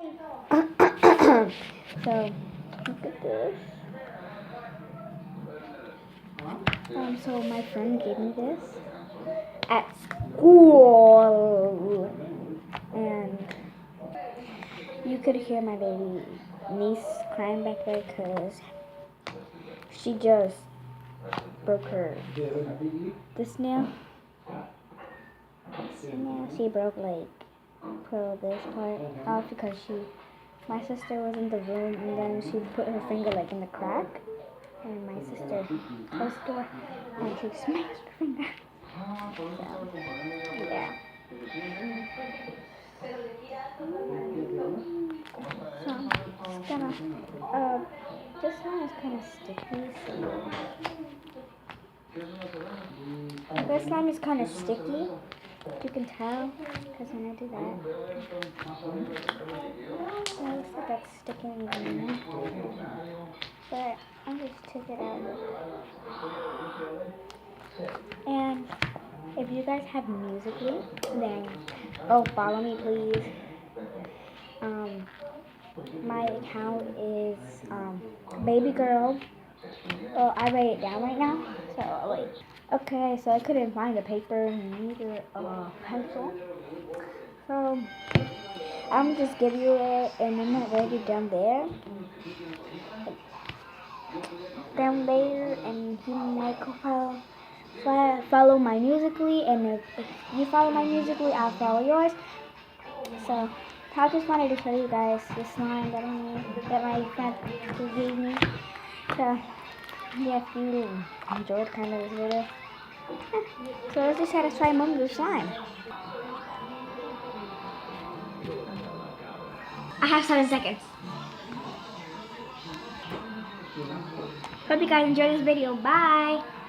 So, look at this. So my friend gave me this at school, and you could hear my baby niece crying back there because she just broke this nail. She broke this part off because my sister was in the room, and then she put her finger in the crack, and my sister closed the door and she smashed her finger. So, yeah. So, just gonna, this one is kind of sticky, so this slime is kind of sticky, you can tell, because when I do that, it looks like that's sticking in there, but I just took it out. And if you guys have Musical.ly, then follow me please. My account is baby girl. I write it down right now, so wait. Okay, so I couldn't find a paper neither a pencil, so I'm just give you it, and I'm gonna write it down there, and you might follow my Musical.ly, and if you follow my Musical.ly, I'll follow yours. So I just wanted to show you guys the slime that my friend gave me. So yeah, if you enjoyed kind of this video, so let's just try to try the slime. I have 7 seconds. Hope you guys enjoyed this video. Bye.